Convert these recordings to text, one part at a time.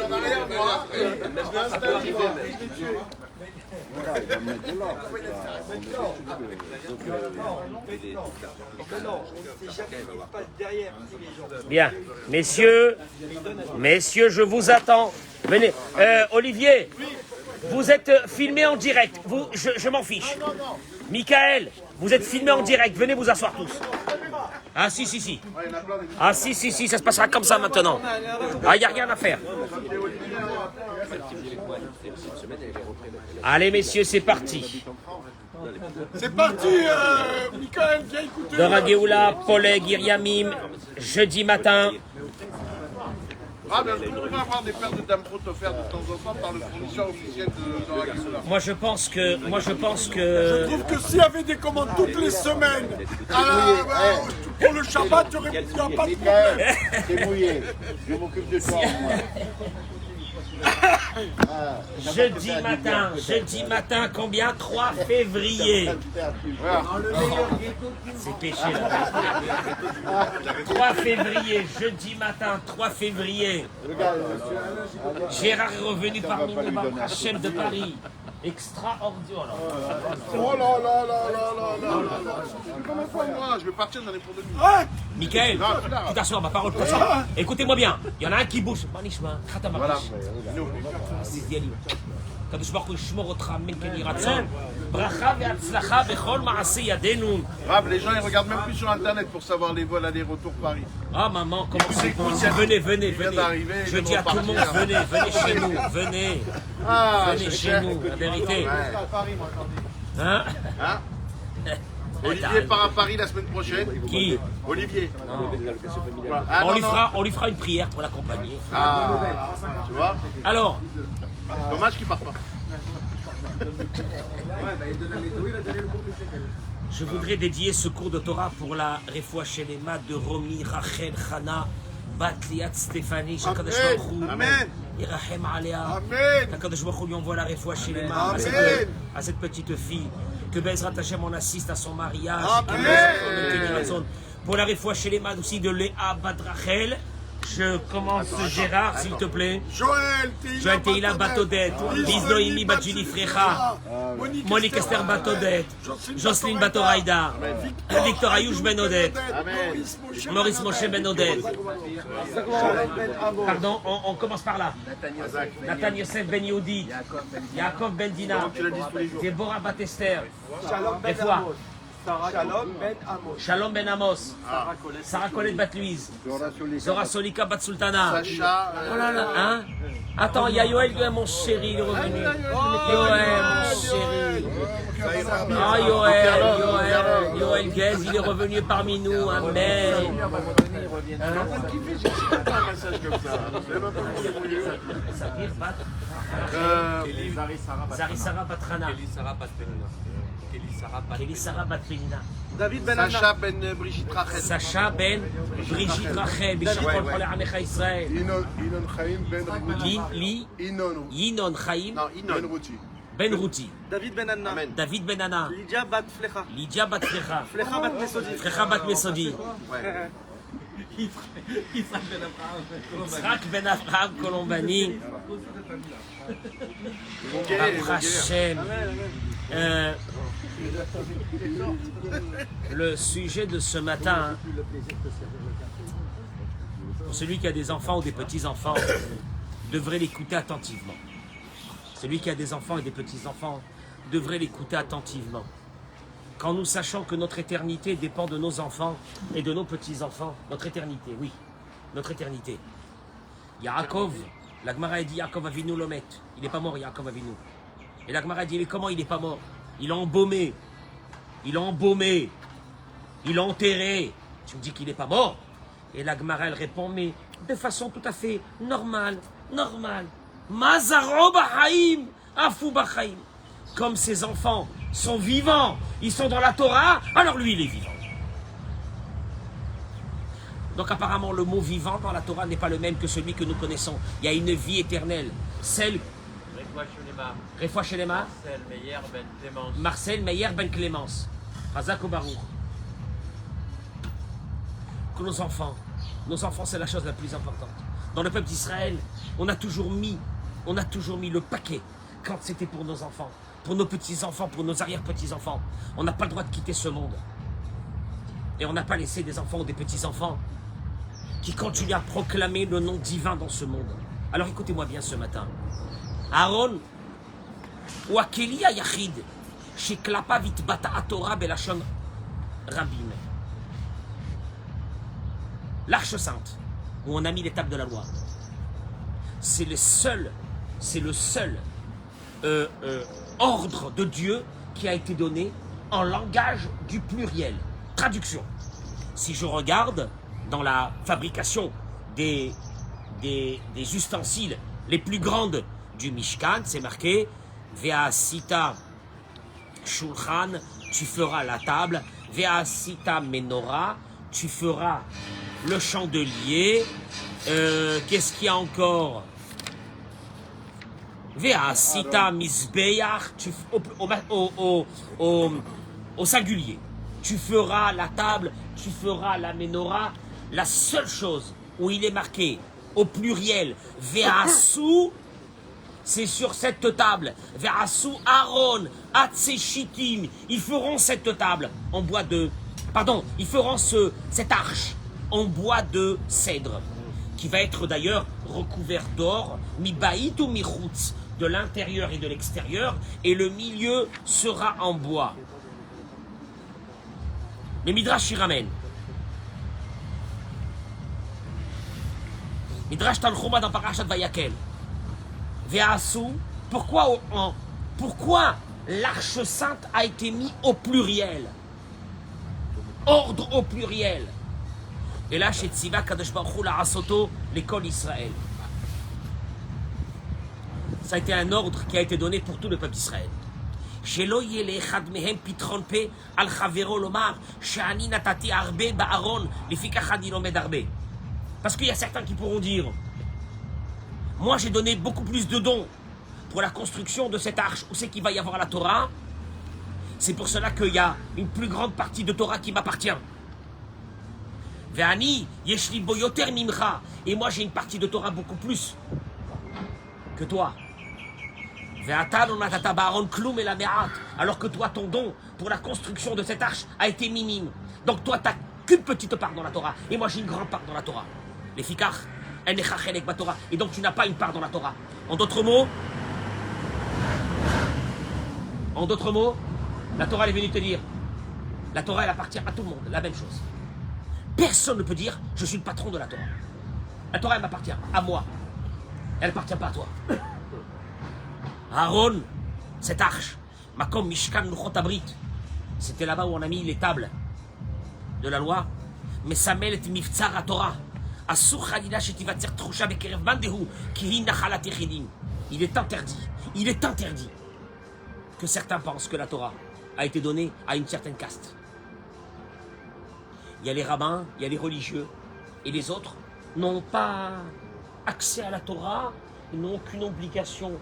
revenu en arrière, moi. Je vais installer, moi. Bien, messieurs, je vous attends. Venez, Olivier, vous êtes filmé en direct. Je m'en fiche. Michael, vous êtes filmé en direct. Venez vous asseoir tous. Ah si. Ah si, ça se passera comme ça maintenant. Ah, il n'y a rien à faire. Allez messieurs, c'est parti. C'est parti, Michael, viens écouter. Dora Geoula, Poleg, Iriamim, jeudi matin. Ah, ben, est-ce qu'on pourrait avoir des paires de dames trop offertes de temps en temps par le fournisseur officiel de Dora Geoula? Moi je pense que... Je trouve que s'il y avait des commandes toutes les semaines pour le Shabbat, il n'y aurait pas de problème. C'est mouillé, je m'occupe de toi. Jeudi matin, combien? 3 février. C'est péché là. 3 février, jeudi matin, 3 février. Gérard est revenu parmi nous, Baruch Hashem de Paris. Extraordinaire. Oh là. Comment ça, moi? Je vais partir dans les pots de nuit. Michael, tu t'assois, ma parole, t'assois. Écoutez-moi bien, il y en a un qui bouge. Voilà. הקדוש ברוך הוא ישמור אותך מכן יהי רצון. ברכה והצלחה בכל מעשי ידינו. Rab, les gens ils regardent même plus sur internet pour savoir les vols aller-retour Paris. Ah maman, comment c'est bon. Venez. Je dis à tout le monde, venez chez nous, venez. Venez chez nous, la vérité. Hein? Olivier part à Paris la semaine prochaine. Qui? Olivier. On lui fera une prière pour l'accompagner. Tu vois? Alors, dommage qu'il parte pas. je voudrais dédier ce cours de Torah pour la Refoua Shelema de Romy, Rachel, Chana, Bat Liat, Stéphanie, Shakadosh Baruch Hu. Amen. Irachem Alea. Amen. Shakadosh Baruch Hu lui envoie la Refoua Shelema à cette petite fille. Que Bezrat Hashem en assiste à son mariage. Amen. Pour la Refoua Shelema aussi de Léa Bat Rachel. Je commence Gérard, s'il te plaît. Joël Teila Batodet, Liz Noémie Batjuli Frecha, Monique Esther Batodet, Jocelyne Batoraïda, Victor Ayouch Ben Odette, Maurice Moshe Ben Odette. Pardon, on commence par là. Nathan Yosef Ben Yehudi, Yaakov Ben Dina, Déborah Bat Esther, des fois. Shalom Ben Amos, Sarah Colette Bat Louise, Zora Solika Bat Sultana. Sacha. Oh là là, hein? Attends, il y a Yoel, mon chéri, il est revenu. Yoel, mon chéri. Ah, Yoel Guez, il est revenu parmi nous. Amen. Zarisara Batrana. Kélisara Batpenina. David Ben Sacha Ben Brigitte Rachel. Sacha Ben Brigitte Rachel. Bishikol Kol Amecha Israël. Inon Chaim Ben Ruti. Yinon Chaim Ben Ruti. Ben Ruti. David Ben Anna. David Ben Anna. Lydia Bat Flecha. Lydia Bat Flecha. Flecha Bat Mesodi. Flecha Bat Mesodi. Yitzhak Ben Abraham Colombani. Baruch Hashem. Le sujet de ce matin, pour celui qui a des enfants ou des petits-enfants, devrait l'écouter attentivement. Celui qui a des enfants et des petits-enfants devrait l'écouter attentivement. Quand nous sachons que notre éternité dépend de nos enfants et de nos petits-enfants, notre éternité, oui, notre éternité. Yaakov, la Gemara a dit Yaakov Avinu Lomet, il n'est pas mort Yaakov Avinu. Et la Gemara a dit mais comment il n'est pas mort? Il a embaumé, il a enterré. Tu me dis qu'il n'est pas mort? Et la Gemara elle répond mais de façon tout à fait normale. Mazaro Bahaim, Afou Bahaim. Comme ses enfants sont vivants, ils sont dans la Torah, alors lui il est vivant. Donc apparemment le mot vivant dans la Torah n'est pas le même que celui que nous connaissons. Il y a une vie éternelle, celle Refoua Shelema, Marcel Meyer Ben Clémence, Razak Baruch. Que nos enfants c'est la chose la plus importante. Dans le peuple d'Israël, on a toujours mis le paquet quand c'était pour nos enfants, pour nos petits-enfants, pour nos arrière-petits-enfants. On n'a pas le droit de quitter ce monde. Et on n'a pas laissé des enfants ou des petits-enfants qui continuent à proclamer le nom divin dans ce monde. Alors écoutez-moi bien ce matin. Aaron, ou Akeli Ayachid, chez Klapa Vitbata Atora Belashon Rabim. L'Arche Sainte, où on a mis l'étape de la loi, c'est le seul ordre de Dieu qui a été donné en langage du pluriel. Traduction. Si je regarde dans la fabrication des ustensiles les plus grandes du Mishkan, c'est marqué Ve'asita Shulchan, tu feras la table, Ve'asita Menorah, tu feras le chandelier. Qu'est-ce qu'il y a encore? Ve'asita Mizbeach, au singulier. Tu feras la table, tu feras la menorah. La seule chose où il est marqué au pluriel Ve'asu, c'est sur cette table. Ve'asu Aaron, Atseshitim. Ils feront cette table en bois de... Pardon, ils feront cette arche en bois de cèdre, qui va être d'ailleurs recouvert d'or, mi-baït ou mi-chutz, de l'intérieur et de l'extérieur, et le milieu sera en bois. Le Midrash y ramène. Midrash Tanchuma dans Parashat Vayakel. Ve'asu, pourquoi l'Arche Sainte a été mise au pluriel? Ordre au pluriel. Et là, chez Tziva Kadosh Baruch Hu la Asoto, l'école Israël. Ça a été un ordre qui a été donné pour tout le peuple d'Israël. Shelo yele echad mehem pitron pe al chavero lomar she'ani natati arbe ba'aron lefikach ani lomed arbe. Parce qu'il y a certains qui pourront dire, moi j'ai donné beaucoup plus de dons pour la construction de cette arche où c'est qu'il va y avoir la Torah. C'est pour cela qu'il y a une plus grande partie de Torah qui m'appartient. Ve'ani yeshli bo yoter mimcha, et moi j'ai une partie de Torah beaucoup plus que toi. Alors que toi, ton don pour la construction de cette arche a été minime. Donc toi, tu n'as qu'une petite part dans la Torah. Et moi, j'ai une grande part dans la Torah. Les fikach, et donc tu n'as pas une part dans la Torah. En d'autres mots, la Torah elle est venue te dire, la Torah elle appartient à tout le monde, la même chose. Personne ne peut dire, je suis le patron de la Torah. La Torah elle m'appartient, à moi. Elle n'appartient pas à toi. Aaron, cette arche, Makom Mishkan Luchot Abrit, c'était là-bas où on a mis les tables de la loi. Mais Samel et Miftzar à Torah, Asur Khalila Shetivatzer Trusha Bekerev Bandehu, Kihin Nachalat Echidim. Il est interdit que certains pensent que la Torah a été donnée à une certaine caste. Il y a les rabbins, il y a les religieux, et les autres n'ont pas accès à la Torah, ils n'ont aucune obligation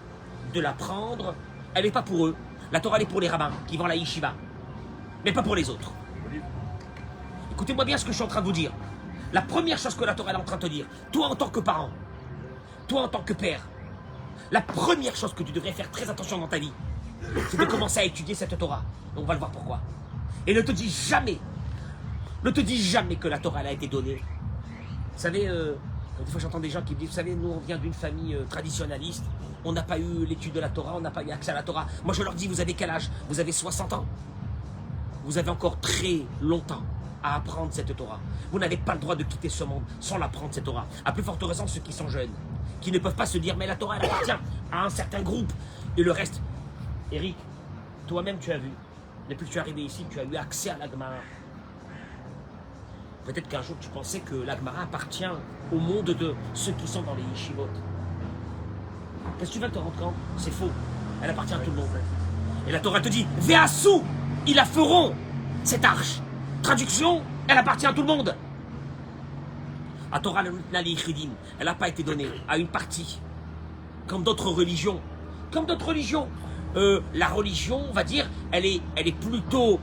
de l'apprendre. Elle n'est pas pour eux. La Torah elle est pour les rabbins qui vont à la yeshiva, mais pas pour les autres. Écoutez-moi bien ce que je suis en train de vous dire. La première chose que la Torah est en train de te dire, toi en tant que parent, toi en tant que père, la première chose que tu devrais faire très attention dans ta vie, c'est de commencer à étudier cette Torah. On va le voir pourquoi. Et ne te dis jamais que la Torah elle a été donnée. Vous savez, des fois j'entends des gens qui me disent, vous savez, nous on vient d'une famille traditionnaliste, on n'a pas eu l'étude de la Torah, on n'a pas eu accès à la Torah. Moi je leur dis, vous avez quel âge? Vous avez 60 ans. Vous avez encore très longtemps à apprendre cette Torah. Vous n'avez pas le droit de quitter ce monde sans l'apprendre cette Torah. À plus forte raison ceux qui sont jeunes, qui ne peuvent pas se dire, mais la Torah elle appartient à un certain groupe. Et le reste, Eric, toi-même tu as vu, depuis que tu es arrivé ici, tu as eu accès à la Gemara. Peut-être qu'un jour tu pensais que la Gemara appartient au monde de ceux qui sont dans les yeshivot. Qu'est-ce que tu viens de te rendre compte? C'est faux. Elle appartient à tout le monde. Et la Torah te dit, Ve'asu, ils la feront, cette arche. Traduction, elle appartient à tout le monde. La Torah, elle n'a pas été donnée à une partie, comme d'autres religions. Comme d'autres religions. La religion, on va dire, elle est plutôt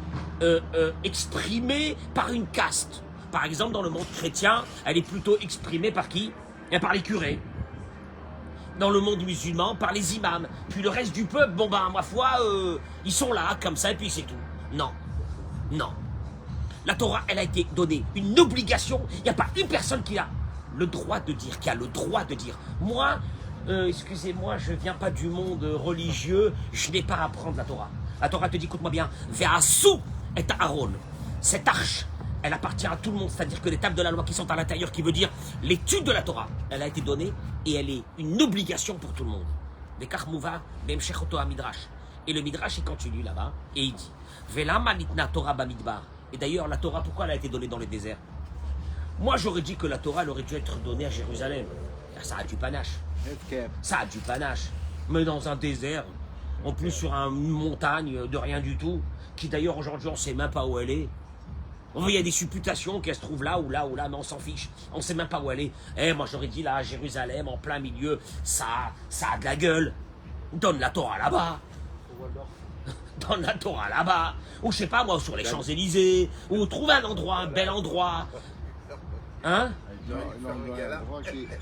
exprimée par une caste. Par exemple, dans le monde chrétien, elle est plutôt exprimée par qui? et par les curés. Dans le monde musulman, par les imams. Puis le reste du peuple, bon ben, ma foi, ils sont là, comme ça, et puis c'est tout. Non. Non. La Torah, elle a été donnée une obligation. Il n'y a pas une personne qui a le droit de dire, moi, excusez-moi, je ne viens pas du monde religieux, je n'ai pas à apprendre la Torah. La Torah te dit, écoute-moi bien, Ve'asu et Aaron. Cette arche, elle appartient à tout le monde, c'est-à-dire que les tables de la loi qui sont à l'intérieur, qui veut dire l'étude de la Torah, elle a été donnée et elle est une obligation pour tout le monde. Et le Midrash, il continue là-bas et il dit, Ve'lama nitna Torah bamidbar. Et d'ailleurs, la Torah, pourquoi elle a été donnée dans le désert? Moi, j'aurais dit que la Torah, elle aurait dû être donnée à Jérusalem. Car ça a du panache. Ça a du panache. Mais dans un désert, en plus sur une montagne de rien du tout, qui d'ailleurs aujourd'hui, on ne sait même pas où elle est. Il y a des supputations qu'elle se trouve là ou là ou là, mais on s'en fiche. On ne sait même pas où elle est. Moi, j'aurais dit là, à Jérusalem, en plein milieu, ça a de la gueule. Donne la Torah là-bas. Donne la Torah là-bas. Ou je sais pas moi, sur les Champs-Élysées. Ou trouve un endroit, un bel endroit. Hein?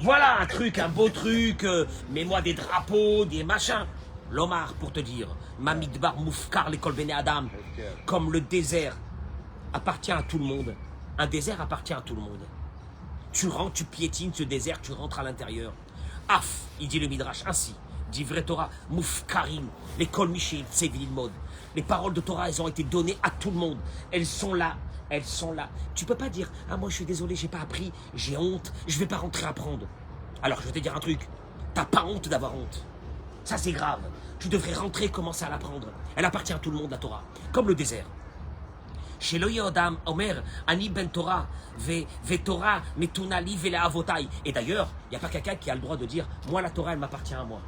Voilà un truc, un beau truc. Mets-moi des drapeaux, des machins. L'Omar, pour te dire. Mamidbar Moufkar, l'école Béné Adam. Comme le désert appartient à tout le monde. Un désert appartient à tout le monde. Tu rentres, tu piétines ce désert, tu rentres à l'intérieur. Af, il dit le Midrash, ainsi. Dit vrai Torah, Moufkarim, l'école Michel, Tsevil Mode. Les paroles de Torah, elles ont été données à tout le monde. Elles sont là. Elles sont là. Tu peux pas dire, ah moi je suis désolé, j'ai pas appris, j'ai honte, je vais pas rentrer apprendre. Alors je vais te dire un truc, t'as pas honte d'avoir honte. Ça c'est grave. Tu devrais rentrer, commencer à l'apprendre. Elle appartient à tout le monde, la Torah. Comme le désert. Chez Adam Omer, Ani ben Torah, ve Torah, metunali vele avotai. Et d'ailleurs, il n'y a pas quelqu'un qui a le droit de dire, moi la Torah elle m'appartient à moi.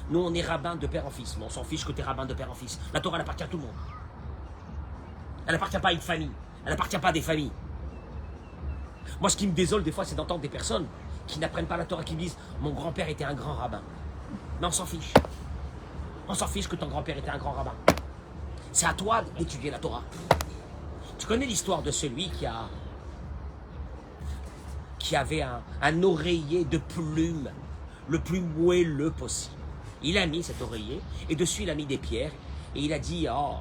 Nous on est rabbin de père en fils, mais on s'en fiche que tu es rabbin de père en fils. La Torah elle appartient à tout le monde. Elle n'appartient pas à une famille. Elle n'appartient pas à des familles. Moi, ce qui me désole des fois, c'est d'entendre des personnes qui n'apprennent pas la Torah, qui me disent « Mon grand-père était un grand rabbin ». Mais on s'en fiche. On s'en fiche que ton grand-père était un grand rabbin. C'est à toi d'étudier la Torah. Tu connais l'histoire de celui qui avait un oreiller de plumes, le plus moelleux possible. Il a mis cet oreiller, et dessus, il a mis des pierres, et il a dit « Oh,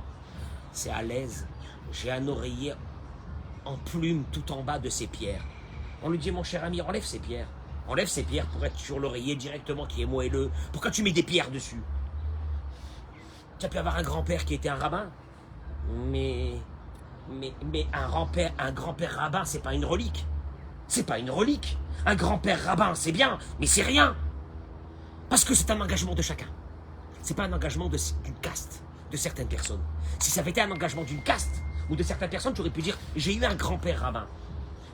c'est à l'aise, j'ai un oreiller en plume tout en bas de ces pierres. » On lui dit, mon cher ami, enlève ces pierres. Enlève ces pierres pour être sur l'oreiller directement qui est moelleux. Pourquoi tu mets des pierres dessus? Tu as pu avoir un grand-père qui était un rabbin. Mais un grand-père rabbin, c'est pas une relique. C'est pas une relique. Un grand-père rabbin, c'est bien, mais c'est rien. Parce que c'est un engagement de chacun. C'est pas un engagement d'une caste, de certaines personnes. Si ça avait été un engagement d'une caste, ou de certaines personnes, tu aurais pu dire, j'ai eu un grand-père rabbin.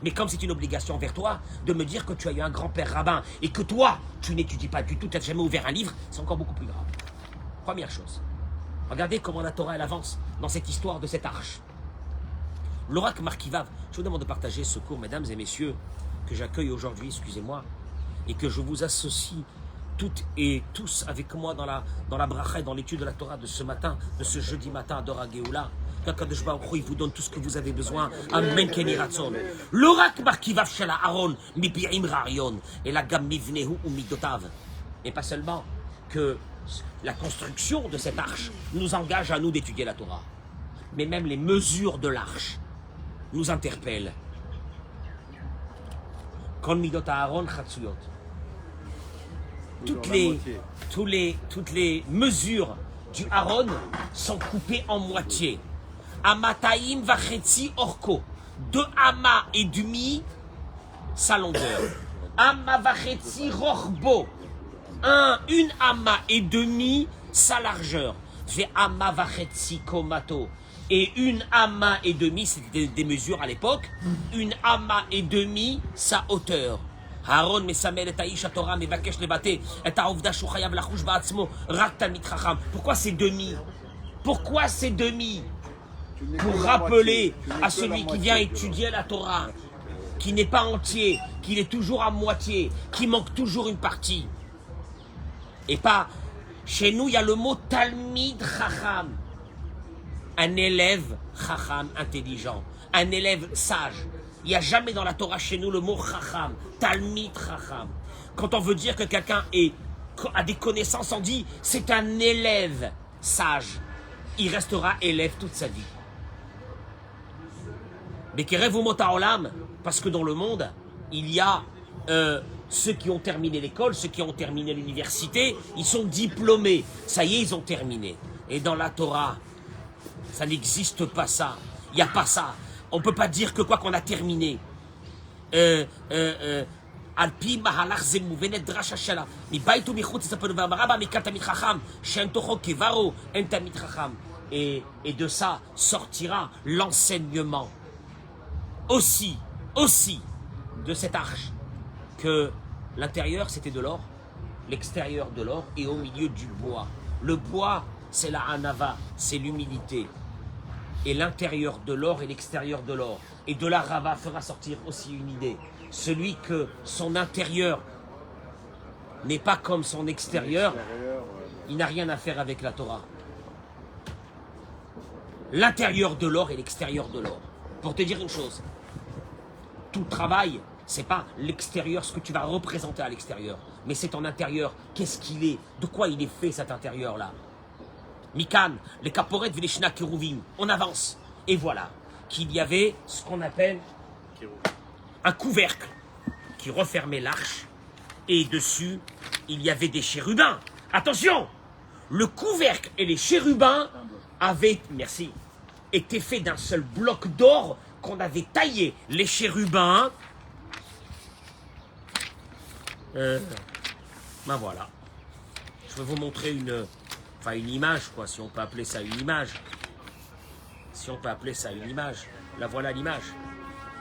Mais comme c'est une obligation envers toi, de me dire que tu as eu un grand-père rabbin, et que toi, tu n'étudies pas du tout, tu n'as jamais ouvert un livre, c'est encore beaucoup plus grave. Première chose. Regardez comment la Torah, elle avance dans cette histoire de cette arche. L'oracle Markivav, je vous demande de partager ce cours, mesdames et messieurs, que j'accueille aujourd'hui, excusez-moi, et que je vous associe toutes et tous avec moi dans la bracha et dans l'étude de la Torah de ce matin, de ce jeudi matin à Dora Geoula. Qu'Akadosh Baruch Hu, il vous donne tout ce que vous avez besoin. Amen Keni Ratzon. L'oracle Markivav Shala Aaron, Mipirim Rarion, et la Gam Mivnehu ou Midotav. Et pas seulement que la construction de cette arche nous engage à nous d'étudier la Torah, mais même les mesures de l'arche nous interpellent. Kol Midot Aaron Chatzuyot. Toutes les mesures du Aaron sont coupées en moitié. Amataim vachetzi orko. 2 amas et demi sa longueur. Ama vachetzi rochbo. Une ama et demi sa largeur. Ve ama vachetzi komato. Et une ama et demi, c'était des mesures à l'époque. Une ama et demi sa hauteur. Aaron mesamel et Aïcha Torah mevakesh lebate et Aovda shuchayav lachush ba'atzmo rak talmid chacham. Pourquoi c'est demi? Pourquoi c'est demi? Pour rappeler à celui qui vient étudier la Torah, qui n'est pas entier, qu'il est toujours à moitié, qui manque toujours une partie. Et pas, chez nous, il y a le mot talmid chacham. Un élève chacham, intelligent. Un élève sage. Il n'y a jamais dans la Torah chez nous le mot chacham, talmid chacham. Quand on veut dire que quelqu'un a des connaissances, on dit c'est un élève sage. Il restera élève toute sa vie. Mais Kerev Umot Haolam, parce que dans le monde, il y a ceux qui ont terminé l'école, ceux qui ont terminé l'université, ils sont diplômés. Ça y est, ils ont terminé. Et dans la Torah, ça n'existe pas ça. Il n'y a pas ça. On ne peut pas dire que quoi qu'on a terminé. Alpi mahalach ze mouvenet drasha shela. Mi baitu michut tzapenu v'amaraba mi katamit chacham. Shen tocho kevaro en tamit chacham. Et de ça sortira l'enseignement. Aussi de cette arche que l'intérieur c'était de l'or, l'extérieur de l'or et au milieu du bois. Le bois c'est la hanava, c'est l'humilité. Et l'intérieur de l'or et l'extérieur de l'or. Et de la rava fera sortir aussi une idée. Celui que son intérieur n'est pas comme son extérieur, il n'a rien à faire avec la Torah. L'intérieur de l'or et l'extérieur de l'or. Pour te dire une chose, tout travail, c'est pas l'extérieur, ce que tu vas représenter à l'extérieur, mais c'est ton intérieur. Qu'est-ce qu'il est? De quoi il est fait cet intérieur-là? Mikan, les kaporet v'leshna keruvim. On avance. Et voilà qu'il y avait ce qu'on appelle un couvercle qui refermait l'arche. Et dessus, il y avait des chérubins. Attention! Le couvercle et les chérubins avaient, merci, été faits d'un seul bloc d'or qu'on avait taillé. Les chérubins. Ben voilà. Je vais vous montrer une image, quoi, si on peut appeler ça une image. Si on peut appeler ça une image. La voilà l'image.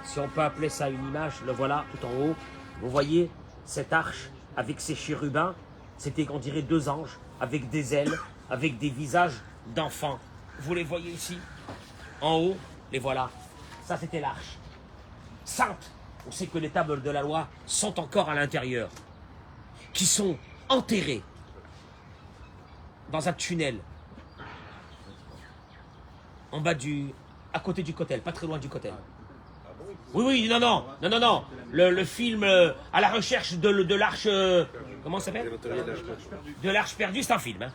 Si on peut appeler ça une image, le voilà tout en haut. Vous voyez cette arche avec ses chérubins. C'était, on dirait, 2 anges avec des ailes, avec des visages d'enfants. Vous les voyez ici, en haut, les voilà. Ça, c'était l'arche. Sainte. On sait que les tables de la loi sont encore à l'intérieur, qui sont enterrées dans un tunnel, en bas à côté du Kotel, pas très loin du Kotel. Oui, non. Le film à la recherche de l'arche, comment ça s'appelle? De l'arche perdue, c'est un film. Hein.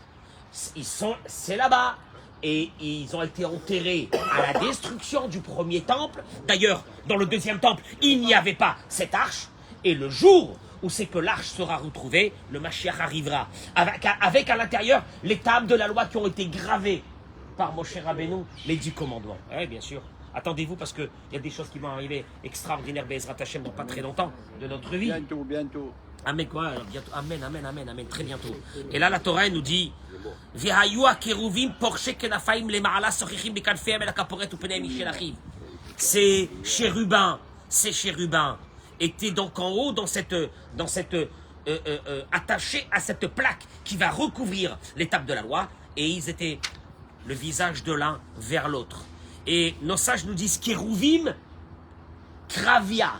C'est là-bas. Et ils ont été enterrés à la destruction du premier temple. D'ailleurs, dans le deuxième temple, il n'y avait pas cette arche. Et le jour où c'est que l'arche sera retrouvée, le Mashiach arrivera. Avec à l'intérieur les tables de la loi qui ont été gravées par Moshe Rabbeinu, les 10 commandements. Oui, bien sûr. Attendez-vous parce qu'il y a des choses qui vont arriver extraordinaires, Be'ezrat Hashem, dans pas très longtemps de notre vie. Bientôt. Amen, quoi, bientôt. Amen, très bientôt. Et là, la Torah elle nous dit ces chérubins étaient donc en haut dans cette attachés à cette plaque qui va recouvrir les tables de la loi, et ils étaient le visage de l'un vers l'autre. Et nos sages nous disent Kérouvim, Kravia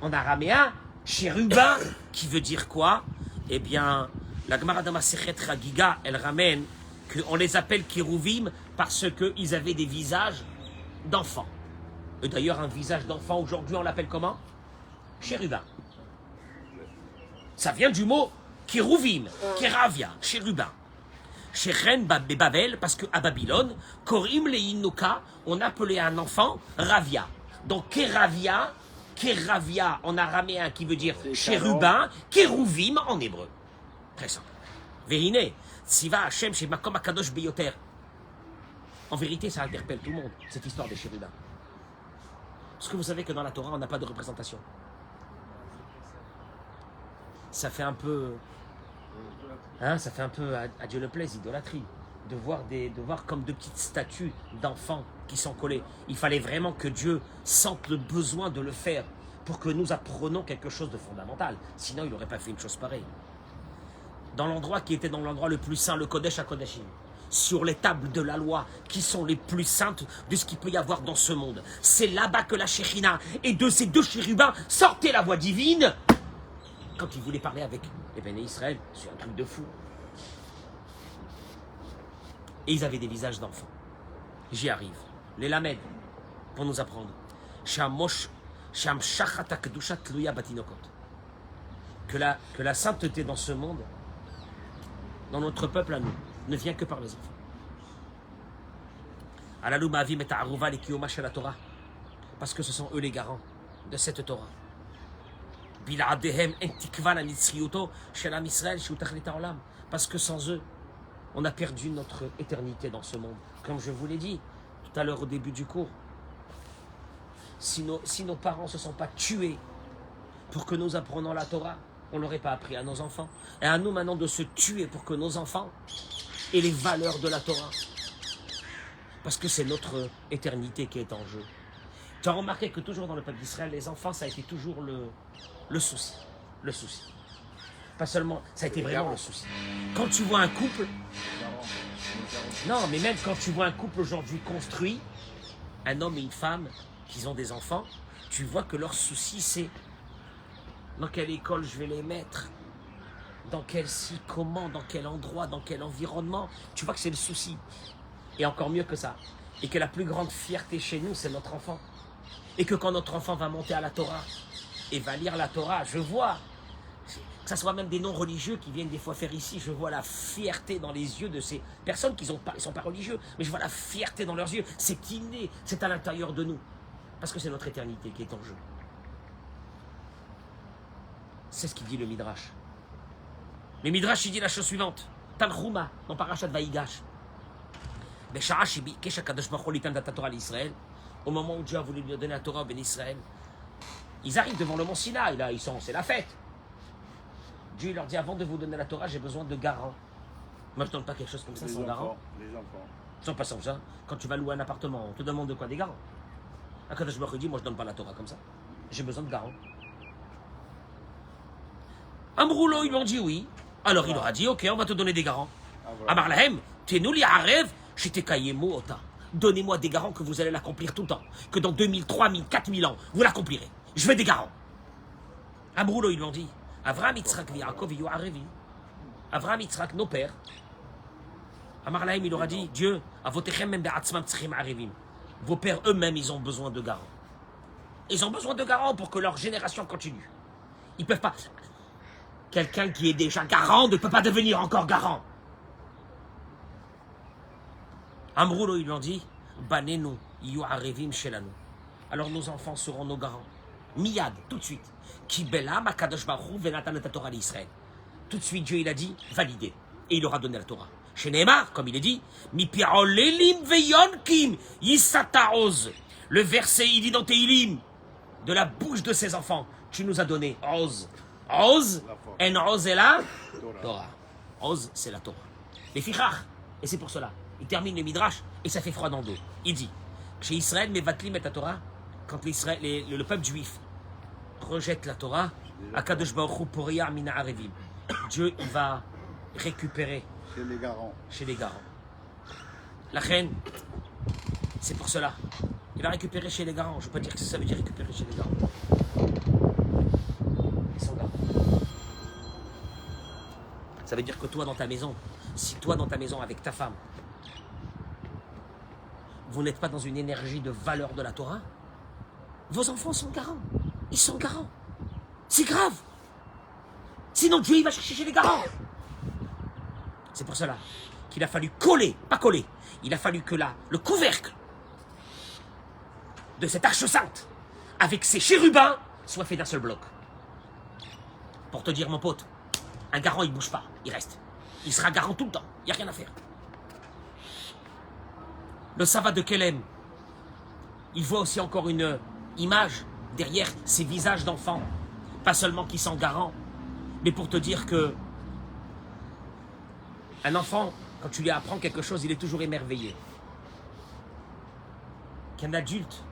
en araméen, chérubin, qui veut dire quoi? Eh bien, la Gemara de Masechet Chagiga, elle ramène qu'on les appelle Kérouvim parce qu'ils avaient des visages d'enfants. Et d'ailleurs, un visage d'enfant, aujourd'hui, on l'appelle comment? Chérubin. Ça vient du mot Kérouvim, Kéravia, chérubin. Chez Ren Babel, parce qu'à Babylone, Korim le Inuka, on appelait un enfant Ravia. Donc Kéravia en araméen qui veut dire chérubin, Kérouvim en hébreu. Très simple. Vérine, Siva Hashem chez Makom Akadosh Beyoter. En vérité, ça interpelle tout le monde, cette histoire des chérubins. Est-ce que vous savez que dans la Torah, on n'a pas de représentation? Ça fait un peu... Hein, ça fait un peu, à Dieu le plaise, idolâtrie, de voir comme de petites statues d'enfants qui sont collées. Il fallait vraiment que Dieu sente le besoin de le faire pour que nous apprenions quelque chose de fondamental. Sinon, il n'aurait pas fait une chose pareille. Dans l'endroit qui était dans l'endroit le plus saint, le Kodesh HaKodashim, sur les tables de la loi qui sont les plus saintes de ce qu'il peut y avoir dans ce monde. C'est là-bas que la Shekhinah et de ces 2 chérubins sortait la voix divine quand ils voulaient parler avec les Béné Israël. C'est un truc de fou. Et ils avaient des visages d'enfants. J'y arrive. Les Lamed, pour nous apprendre. que la sainteté dans ce monde, dans notre peuple à nous, ne vient que par les enfants. Parce que ce sont eux les garants de cette Torah. Parce que sans eux, on a perdu notre éternité dans ce monde. Comme je vous l'ai dit tout à l'heure au début du cours, si nos parents ne se sont pas tués pour que nous apprenions la Torah, on ne l'aurait pas appris à nos enfants. Et à nous maintenant de se tuer pour que nos enfants aient les valeurs de la Torah. Parce que c'est notre éternité qui est en jeu. Tu as remarqué que toujours dans le peuple d'Israël, les enfants, ça a été toujours le souci. Le souci. Pas seulement, ça a été vraiment le souci. Quand tu vois un couple... Non, mais même quand tu vois un couple aujourd'hui construit, un homme et une femme, qui ont des enfants, tu vois que leur souci, c'est dans quelle école je vais les mettre, dans quel comment, dans quel endroit, dans quel environnement. Tu vois que c'est le souci. Et encore mieux que ça. Et que la plus grande fierté chez nous, c'est notre enfant. Et que quand notre enfant va monter à la Torah et va lire la Torah, je vois, que ce soit même des non-religieux qui viennent des fois faire ici, je vois la fierté dans les yeux de ces personnes qui ne sont pas religieux, mais je vois la fierté dans leurs yeux. C'est inné, c'est à l'intérieur de nous. Parce que c'est notre éternité qui est en jeu. C'est ce qu'il dit le Midrash. Le Midrash, il dit la chose suivante. Tanchuma, dans Parashat Vaïgash. Au moment où Dieu a voulu lui donner la Torah au Ben Israël, ils arrivent devant le mont Sinaï, là, c'est la fête. Dieu leur dit, avant de vous donner la Torah, j'ai besoin de garants. Moi, je ne donne pas quelque chose comme ça sans garant. Les enfants. Sans pas ça. Quand tu vas louer un appartement, on te demande de quoi? Des garants. Quand je me dis, moi, je ne donne pas la Torah comme ça. J'ai besoin de garants. Amroulo, ils lui ont dit oui. Alors il leur a dit, ok, on va te donner des garants. Amar lahem, tenuli arev, shitekayemu ota. Donnez-moi des garants que vous allez l'accomplir tout le temps. Que dans 2000, 3000, 4000 ans, vous l'accomplirez. Je veux des garants. Amroulo, ils lui ont dit, Avraham, Yitzhak, Yaakov, Yoarevi. Avraham, Yitzhak, nos pères. Amar lahem, il leur a dit, Dieu, avotechem mem be'atzmam tzrichim arevim. Vos pères eux-mêmes, ils ont besoin de garants. Ils ont besoin de garants pour que leur génération continue. Ils ne peuvent pas... Quelqu'un qui est déjà garant ne peut pas devenir encore garant. Amroulo, ils lui ont dit, Banenu, Yoarevim Shelanu. Alors nos enfants seront nos garants. Miyad, tout de suite. Kibela, Makadosh Baruch Venatan et Torah d'Israël. Tout de suite, Dieu, il a dit, validé. Et il leur a donné la Torah. Chez Neymar, comme il est dit, Mi Pirolelim Veyonkim Yisataoz. Le verset, il dit dans Teilim, de la bouche de ses enfants, tu nous as donné Oz. Oz, en Oz est la Torah. Oz, c'est la Torah. Les fichach, et c'est pour cela. Il termine le Midrash et ça fait froid dans le dos. Il dit, chez Israël, mais Vatlim et la Torah, quand le peuple juif rejette la Torah, Akadosh Baruch Hu Poria Mina Arevim. Dieu, il va récupérer chez les garants. La reine, c'est pour cela. Il va récupérer chez les garants. Je ne peux pas dire que ça veut dire récupérer chez les garants. Ça veut dire que toi dans ta maison, si toi dans ta maison avec ta femme, vous n'êtes pas dans une énergie de valeur de la Torah, vos enfants sont garants. Ils sont garants. C'est grave. Sinon Dieu il va chercher chez les garants. C'est pour cela qu'il a fallu coller, pas coller, il a fallu que le couvercle de cette arche sainte avec ses chérubins soit fait d'un seul bloc. Pour te dire mon pote, un garant, il ne bouge pas, il reste. Il sera garant tout le temps, il n'y a rien à faire. Le Sava de Kelem, il voit aussi encore une image derrière ces visages d'enfants. Pas seulement qui sont garants, mais pour te dire que un enfant, quand tu lui apprends quelque chose, il est toujours émerveillé. Qu'un adulte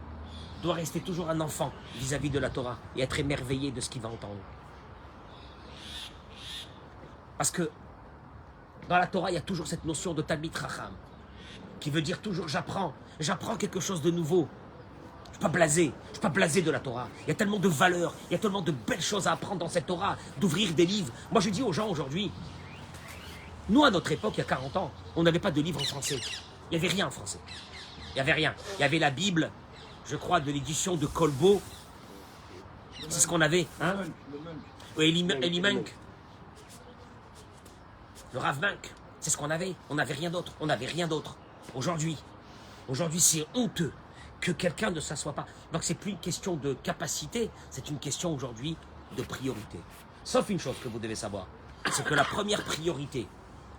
doit rester toujours un enfant vis-à-vis de la Torah et être émerveillé de ce qu'il va entendre. Parce que dans la Torah, il y a toujours cette notion de Talmid Chacham, qui veut dire toujours j'apprends quelque chose de nouveau. Je ne suis pas blasé de la Torah. Il y a tellement de valeurs, il y a tellement de belles choses à apprendre dans cette Torah, d'ouvrir des livres. Moi je dis aux gens aujourd'hui, nous à notre époque, il y a 40 ans, on n'avait pas de livre en français. Il n'y avait rien en français. Il n'y avait rien. Il y avait la Bible, je crois, de l'édition de Colbeau. C'est ce qu'on avait. Hein? Eli Munk. Le Rav Munk. C'est ce qu'on avait. On n'avait rien d'autre. On n'avait rien d'autre. Aujourd'hui, c'est honteux que quelqu'un ne s'assoie pas. Donc c'est plus une question de capacité, c'est une question aujourd'hui de priorité. Sauf une chose que vous devez savoir, c'est que la première priorité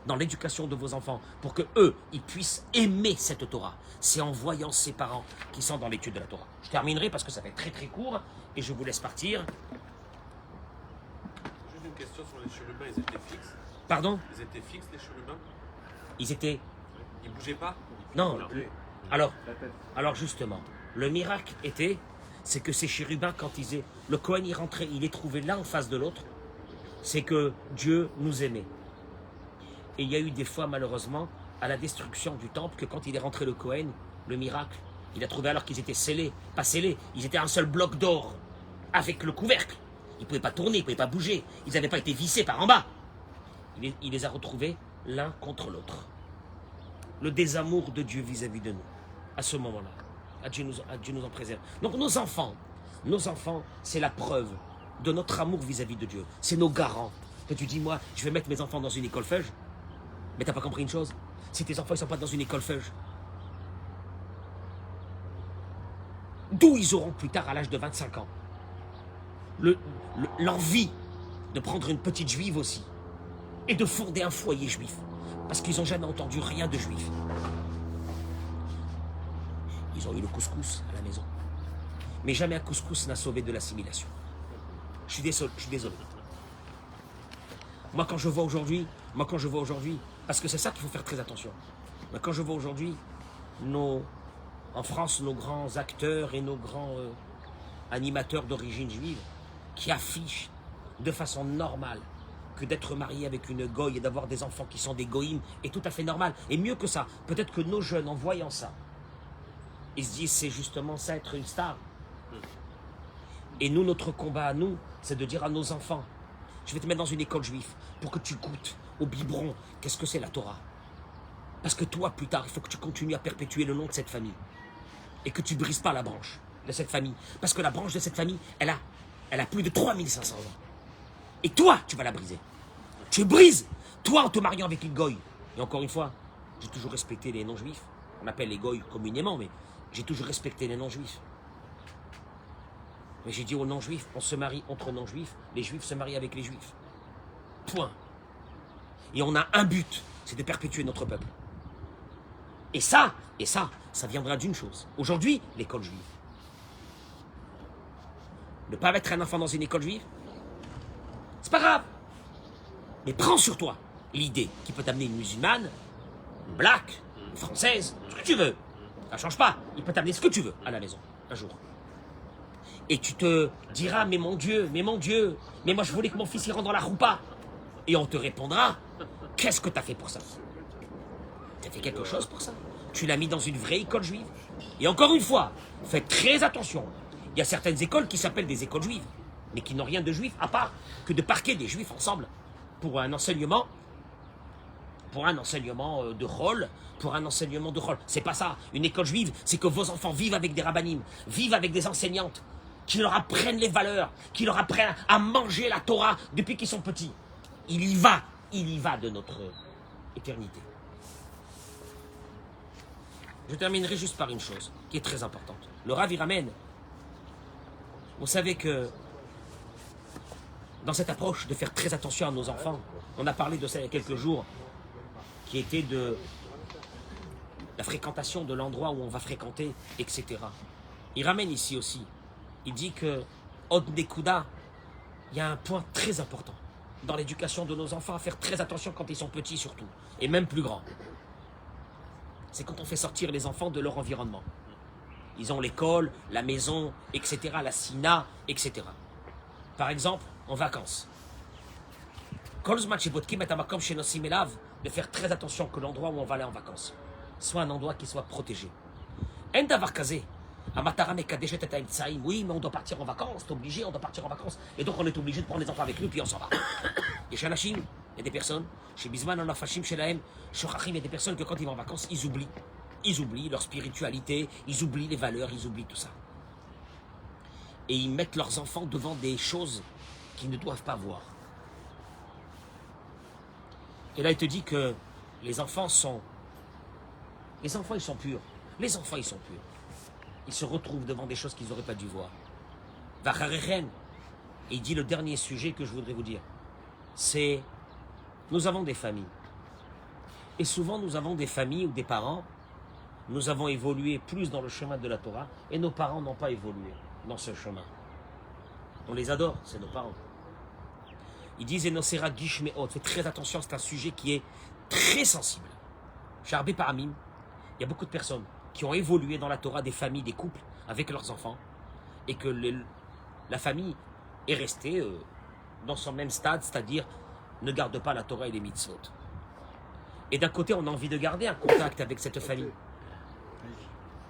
dans l'éducation de vos enfants, pour que eux, ils puissent aimer cette Torah, c'est en voyant ses parents qui sont dans l'étude de la Torah. Je terminerai parce que ça fait très très court et je vous laisse partir. Juste une question sur les chérubins, ils étaient fixes? Pardon? Ils étaient fixes, les chérubins? Ils étaient... Ils bougeaient pas? Non, alors justement, le miracle était, c'est que ces chérubins, quand le Cohen y rentrait, il les trouvait l'un en face de l'autre, c'est que Dieu nous aimait. Et il y a eu des fois, malheureusement, à la destruction du temple, que quand il est rentré le Cohen, le miracle, il a trouvé alors qu'ils étaient scellés, pas scellés, ils étaient un seul bloc d'or, avec le couvercle. Ils ne pouvaient pas tourner, ils ne pouvaient pas bouger, ils n'avaient pas été vissés par en bas. Il les a retrouvés l'un contre l'autre. Le désamour de Dieu vis-à-vis de nous, à ce moment-là. Dieu nous en préserve. Donc nos enfants, c'est la preuve de notre amour vis-à-vis de Dieu. C'est nos garants. Quand tu dis, moi, je vais mettre mes enfants dans une école Feuge, mais t'as pas compris une chose? Si tes enfants ne sont pas dans une école Feuge, d'où ils auront plus tard, à l'âge de 25 ans, l'envie de prendre une petite juive aussi, et de fonder un foyer juif. Parce qu'ils n'ont jamais entendu rien de juif. Ils ont eu le couscous à la maison. Mais jamais un couscous n'a sauvé de l'assimilation. Je suis désolé. Moi quand je vois aujourd'hui, parce que c'est ça qu'il faut faire très attention. Moi quand je vois aujourd'hui, en France, nos grands acteurs et nos grands animateurs d'origine juive, qui affichent de façon normale que d'être marié avec une goye et d'avoir des enfants qui sont des goïms est tout à fait normal. Et mieux que ça, peut-être que nos jeunes, en voyant ça, ils se disent c'est justement ça être une star. Et nous, notre combat à nous, c'est de dire à nos enfants, je vais te mettre dans une école juive pour que tu goûtes au biberon qu'est-ce que c'est la Torah. Parce que toi, plus tard, il faut que tu continues à perpétuer le nom de cette famille. Et que tu ne brises pas la branche de cette famille. Parce que la branche de cette famille, elle a plus de 3500 ans. Et toi, tu vas la briser. Tu brises, toi, en te mariant avec une goye. Et encore une fois, j'ai toujours respecté les non-juifs. On appelle les goyes communément, mais j'ai toujours respecté les non-juifs. Mais j'ai dit aux non-juifs, on se marie entre non-juifs, les juifs se marient avec les juifs. Point. Et on a un but, c'est de perpétuer notre peuple. Et ça viendra d'une chose. Aujourd'hui, l'école juive. Ne pas mettre un enfant dans une école juive, c'est pas grave. Mais prends sur toi l'idée qui peut t'amener une musulmane, une black, une française, ce que tu veux. Ça ne change pas. Il peut t'amener ce que tu veux à la maison, un jour. Et tu te diras, mais mon Dieu, mais moi je voulais que mon fils y rentre dans la roupa. Et on te répondra, qu'est-ce que tu as fait pour ça? Tu as fait quelque chose pour ça? Tu l'as mis dans une vraie école juive? Et encore une fois, faites très attention. Il y a certaines écoles qui s'appellent des écoles juives, mais qui n'ont rien de juif, à part que de parquer des juifs ensemble pour un enseignement de rôle, C'est pas ça. Une école juive, c'est que vos enfants vivent avec des rabbinim, vivent avec des enseignantes, qui leur apprennent les valeurs, qui leur apprennent à manger la Torah depuis qu'ils sont petits. Il y va de notre éternité. Je terminerai juste par une chose qui est très importante. Le Rav, il ramène. Vous savez que dans cette approche de faire très attention à nos enfants, on a parlé de ça il y a quelques jours, qui était de la fréquentation de l'endroit où on va fréquenter, etc. Il ramène ici aussi. Il dit que Od Nekuda, il y a un point très important dans l'éducation de nos enfants, à faire très attention quand ils sont petits surtout, et même plus grands. C'est quand on fait sortir les enfants de leur environnement. Ils ont l'école, la maison, etc., la sina, etc. Par exemple, en vacances. De faire très attention que l'endroit où on va aller en vacances soit un endroit qui soit protégé. Oui, mais on doit partir en vacances, t'es obligé, on doit partir en vacances. Et donc on est obligé de prendre les enfants avec nous, puis on s'en va. Et chez Anachim, il y a des personnes, chez Bisman, on a Fashim, chez Lahem, chez Chachim, il y a des personnes que quand ils vont en vacances, ils oublient. Ils oublient leur spiritualité, ils oublient les valeurs, ils oublient tout ça. Et ils mettent leurs enfants devant des choses qu'ils ne doivent pas voir. Et là, il te dit que les enfants, ils sont purs. Les enfants, ils sont purs. Ils se retrouvent devant des choses qu'ils n'auraient pas dû voir. Et il dit le dernier sujet que je voudrais vous dire, c'est, nous avons des familles. Et souvent, nous avons des familles ou des parents, nous avons évolué plus dans le chemin de la Torah, et nos parents n'ont pas évolué dans ce chemin. On les adore, c'est nos parents. Ils disent Enosera Gish Meot. Faites très attention, c'est un sujet qui est très sensible. Chez Arbé Paramim, il y a beaucoup de personnes qui ont évolué dans la Torah, des familles, des couples, avec leurs enfants, et que la famille est restée dans son même stade, c'est-à-dire ne garde pas la Torah et les mitzvot. Et d'un côté, on a envie de garder un contact avec cette famille.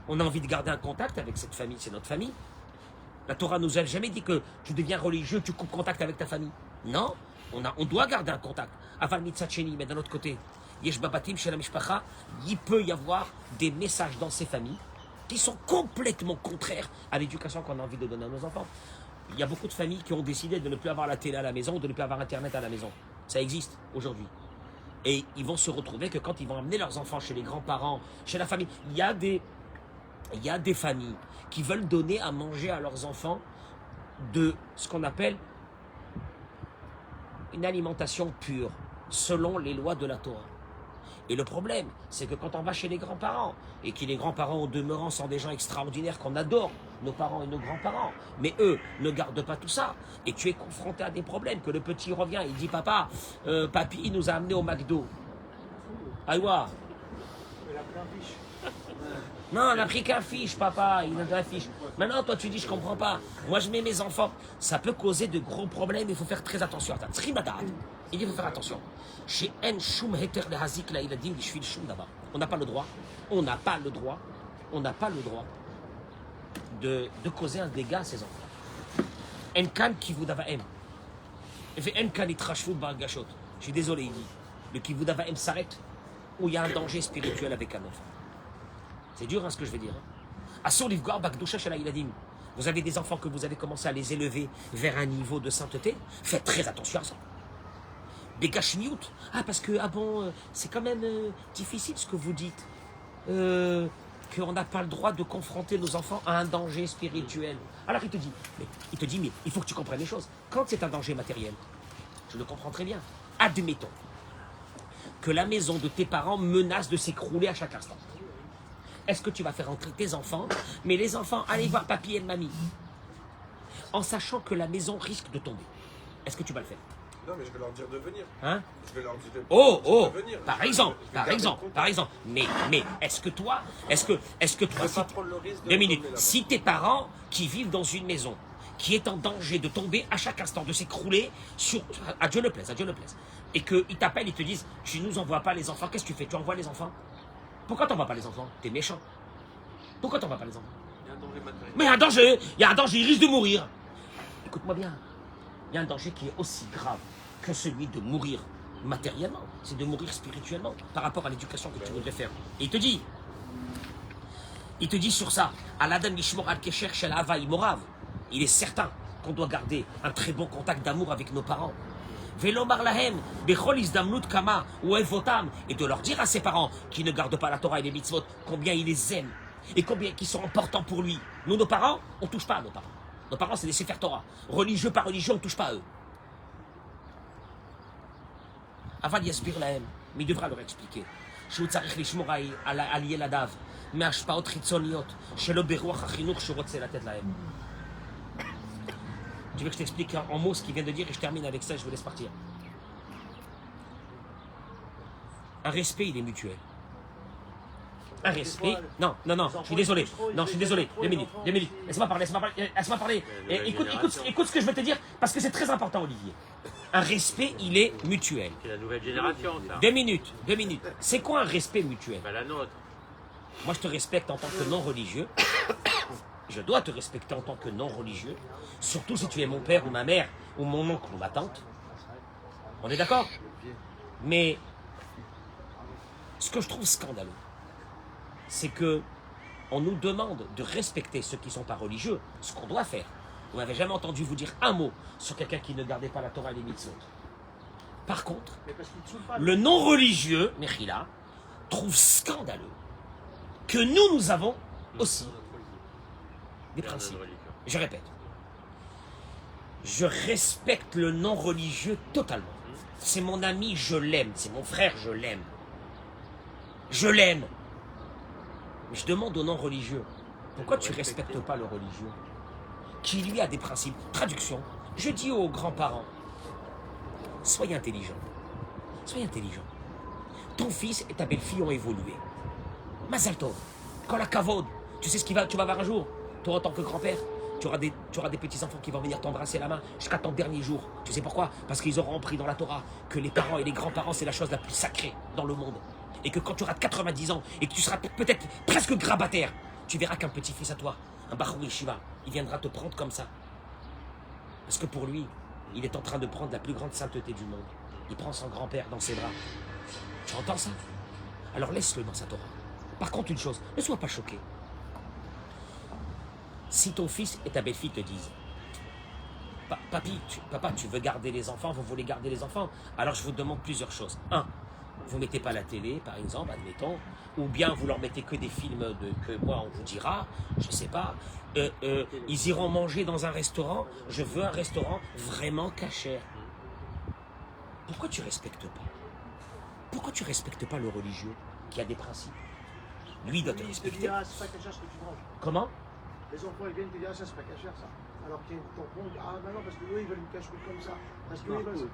On a envie de garder un contact avec cette famille, c'est notre famille. La Torah nous a jamais dit que tu deviens religieux, tu coupes contact avec ta famille. Non, on doit garder un contact. Aval mitzatcheni, mais d'un autre côté, yesh babatim shel hamishpacha, il peut y avoir des messages dans ces familles qui sont complètement contraires à l'éducation qu'on a envie de donner à nos enfants. Il y a beaucoup de familles qui ont décidé de ne plus avoir la télé à la maison, de ne plus avoir Internet à la maison. Ça existe aujourd'hui. Et ils vont se retrouver que quand ils vont amener leurs enfants chez les grands-parents, chez la famille, il y a des familles qui veulent donner à manger à leurs enfants de ce qu'on appelle une alimentation pure, selon les lois de la Torah. Et le problème, c'est que quand on va chez les grands-parents, et que les grands-parents au demeurant sont des gens extraordinaires qu'on adore, nos parents et nos grands-parents, mais eux ne gardent pas tout ça, et tu es confronté à des problèmes, que le petit revient, il dit papa, papy il nous a amenés au McDo. Aïwa. Non, on n'a pris qu'un fiche, papa, il a de la fiche. Maintenant, toi, tu dis, je comprends pas. Moi, je mets mes enfants. Ça peut causer de gros problèmes, il faut faire très attention. Il dit, il faut faire attention. Chez En Shum Heter le Hazik, là, il a dit, je suis le Shum d'abord. On n'a pas le droit de causer un dégât à ses enfants. En Kan Kivudava M. Et fait En Kan Itrashvut Bargashot. Je suis désolé, il dit. Le Kivudava M s'arrête où il y a un danger spirituel avec un enfant. C'est dur ce que je vais dire. Assur Livgar Bakdusha Shalaïladim. Vous avez des enfants que vous avez commencé à les élever vers un niveau de sainteté. Faites très attention à ça. Begashniut. Ah, parce que, c'est quand même difficile ce que vous dites. Qu'on n'a pas le droit de confronter nos enfants à un danger spirituel. Alors il te dit, mais il faut que tu comprennes les choses. Quand c'est un danger matériel, je le comprends très bien. Admettons que la maison de tes parents menace de s'écrouler à chaque instant. Est-ce que tu vas faire entrer tes enfants, mais les enfants, allez voir papy et mamie, en sachant que la maison risque de tomber? Est-ce que tu vas le faire? Non, mais je vais leur dire de venir. Hein? Je vais leur dire de venir. Par exemple. Mais est-ce que toi, Je vais pas prendre le risque de 2 minutes, tomber là-bas. si tes parents qui vivent dans une maison qui est en danger de tomber à chaque instant, de s'écrouler, à Dieu le plaise, et qu'ils t'appellent, ils te disent, tu nous envoies pas les enfants, qu'est-ce que tu fais? Tu envoies les enfants? Pourquoi tu n'envoies pas les enfants? T'es méchant. Pourquoi tu n'envoies pas les enfants? Il y a un danger matériel. Mais il y a un danger, il risque de mourir. Écoute-moi bien, il y a un danger qui est aussi grave que celui de mourir matériellement, c'est de mourir spirituellement par rapport à l'éducation que tu voudrais faire. Et il te dit sur ça, Aladan Lishmor al-Kesher Shel Hava Imorav, il est certain qu'on doit garder un très bon contact d'amour avec nos parents. Velomar lahem, bechol izdamnut kama uevotam, et de leur dire à ses parents qui ne gardent pas la Torah et les mitzvot combien ils les aiment et combien ils sont importants pour lui. Nous, nos parents, on ne touche pas à nos parents. Nos parents, c'est des Sefer Torah. Religieux par religion, on ne touche pas à eux. Aval yasbir lahem, mais il devra leur expliquer. שהוא צריך לשמור על ילדיו מהשפעות חיצוניות שלא ברוח החינוך שהוא רוצה לתת להם. Tu veux que je t'explique en mots ce qu'il vient de dire et je termine avec ça, je vous laisse partir. Un respect, il est mutuel. Un respect... Non, je suis désolé. 2 minutes. Laisse-moi parler. Écoute ce que je veux te dire, parce que c'est très important, Olivier. Un respect, il est mutuel. C'est la nouvelle génération, ça. 2 minutes. C'est quoi un respect mutuel? Pas la nôtre. Moi, je te respecte en tant que non-religieux. Je dois te respecter en tant que non-religieux. Surtout si tu es mon père ou ma mère, ou mon oncle ou ma tante. On est d'accord? Mais ce que je trouve scandaleux, c'est que on nous demande de respecter ceux qui ne sont pas religieux, ce qu'on doit faire. Vous m'avez jamais entendu vous dire un mot sur quelqu'un qui ne gardait pas la Torah et les mitzvot. Par contre, le non-religieux, Mechila, trouve scandaleux que nous avons aussi des principes. Je répète, je respecte le non-religieux totalement. C'est mon ami, je l'aime. C'est mon frère, je l'aime. Je l'aime. Mais je demande au non-religieux, pourquoi tu ne respectes pas le religieux qui lui a des principes? Traduction, je dis aux grands-parents, soyez intelligents. Soyez intelligents. Ton fils et ta belle-fille ont évolué. Mazal Tov, quand la kavod, tu sais ce qu'il va, tu vas voir un jour, toi en tant que grand-père, tu auras des petits-enfants qui vont venir t'embrasser la main jusqu'à ton dernier jour. Tu sais pourquoi? Parce qu'ils auront appris dans la Torah que les parents et les grands-parents, c'est la chose la plus sacrée dans le monde. Et que quand tu auras 90 ans et que tu seras peut-être presque grabataire, tu verras qu'un petit-fils à toi, un Bachou Yeshiva, il viendra te prendre comme ça. Parce que pour lui, il est en train de prendre la plus grande sainteté du monde. Il prend son grand-père dans ses bras. Tu entends ça? Alors laisse-le dans sa Torah. Par contre, une chose, ne sois pas choqué. Si ton fils et ta belle-fille te disent Papa, tu veux garder les enfants, vous voulez garder les enfants, alors je vous demande plusieurs choses. Un, vous ne mettez pas la télé, par exemple, admettons, ou bien vous leur mettez que des films que moi, on vous dira, je ne sais pas. Ils iront manger dans un restaurant, je veux un restaurant vraiment cachère. Pourquoi tu ne respectes pas? Pourquoi tu ne respectes pas le religieux qui a des principes? Lui, il doit te respecter. C'est pas cachère ce que tu manges. Comment? Les enfants, ils viennent te dire, ça, c'est pas cachère, ça. Alors qu'il y a ton compte, ah, bah non, parce que eux, ils veulent une cache comme ça. Parce que eux, ils veulent.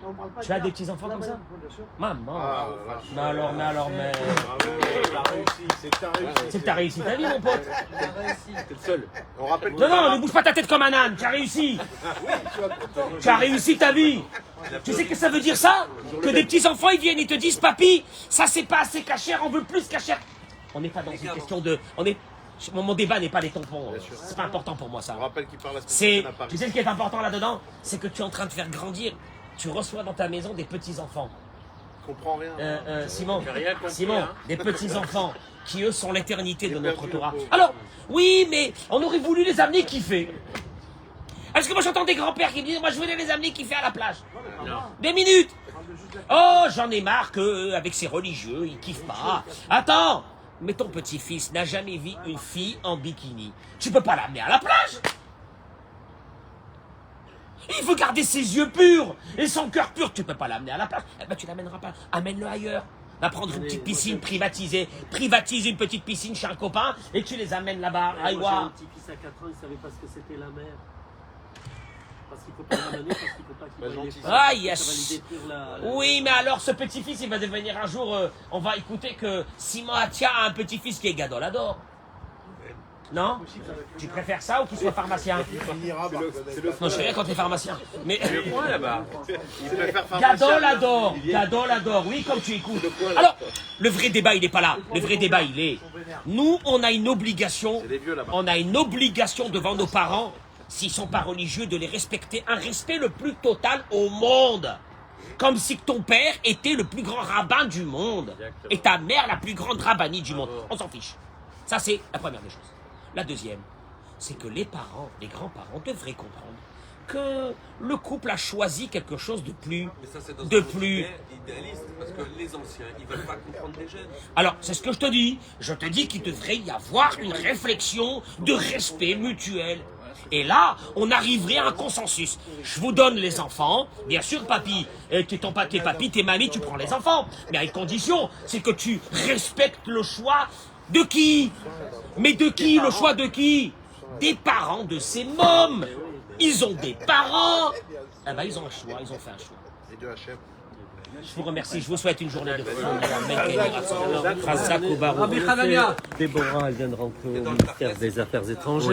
On parle pas Tu as des petits-enfants comme ça? Bien sûr. Maman. Mais alors, mais. T'as réussi, c'est que t'as réussi. C'est que t'as réussi ta vie, mon pote. T'es le seul. On rappelle Non, ne bouge pas ta tête comme un âne, tu as réussi. Tu as réussi ta vie. Tu sais ce que ça veut dire ça? Que des petits-enfants, ils viennent et te disent, papy, ça c'est pas assez cachère, on veut plus cachère. On n'est pas dans une question de... Mon débat n'est pas les tampons. C'est pas important pour moi, ça. On rappelle qu'il parle la Tu semaine prochaine à Paris. sais ce qui est important là-dedans? C'est que tu es en train de faire grandir. Tu reçois dans ta maison des petits-enfants. Je comprends rien. Simon, hein. des petits-enfants qui, eux, sont l'éternité de notre Torah. Alors, oui, mais on aurait voulu les amener kiffer. Parce que moi, j'entends des grands-pères qui me disent, moi, je voulais les amener kiffer à la plage. Des minutes. Oh, j'en ai marre qu'avec ces religieux, ils kiffent pas. Attends, mais ton petit-fils n'a jamais vu une fille en bikini. Tu peux pas l'amener à la plage. Il veut garder ses yeux purs et son cœur pur. Tu peux pas l'amener à la plage. Eh ben, tu l'amèneras pas. Amène-le ailleurs. Va prendre une petite piscine privatisée. Privatise une petite piscine chez un copain et tu les amènes là-bas. J'ai Aïwa. un petit-fils à 4 ans, il savait pas ce que c'était la mer. Parce qu'il faut pas l'amener, parce qu'il faut pas qu'il voie les femmes. Ah, Ça va yes. lui détruire la... Oui, mais alors ce petit-fils, il va devenir un jour... on va écouter que Simon Atia a un petit-fils qui est Gadolador. Non? Tu préfères ça ou qu'il soit pharmacien? Non, je sais rien quand t'es pharmacien. Mais... Il préfère pharmacien. Gadolador, oui, comme tu écoutes. Alors, le vrai débat, il n'est pas là. Le vrai débat, il est... Nous, on a une obligation. On a une obligation devant nos parents, s'ils ne sont pas religieux, de les respecter. Un respect le plus total au monde. Comme si ton père était le plus grand rabbin du monde. Et ta mère la plus grande rabbinite du monde. On s'en fiche. Ça, c'est la première des choses. La deuxième, c'est que les parents, les grands-parents devraient comprendre que le couple a choisi quelque chose de plus... Mais ça, c'est dans de un plus... monde idéaliste, parce que les anciens, ils veulent pas comprendre les jeunes. Alors, c'est ce que je te dis. Je te dis qu'il devrait y avoir une réflexion de respect mutuel. Et là, on arriverait à un consensus. Je vous donne les enfants. Bien sûr, papy, t'es papy, t'es mamie, tu prends les enfants. Mais à une condition, c'est que tu respectes le choix de qui? Mais de qui? Le choix de qui? Des parents de ces mômes. Ils ont des parents. Eh ben, ils ont un choix, ils ont fait un choix. Et de HM. Je vous remercie, je vous souhaite une journée de femme. Déborah, elle vient de rentrer au ministère des Affaires étrangères.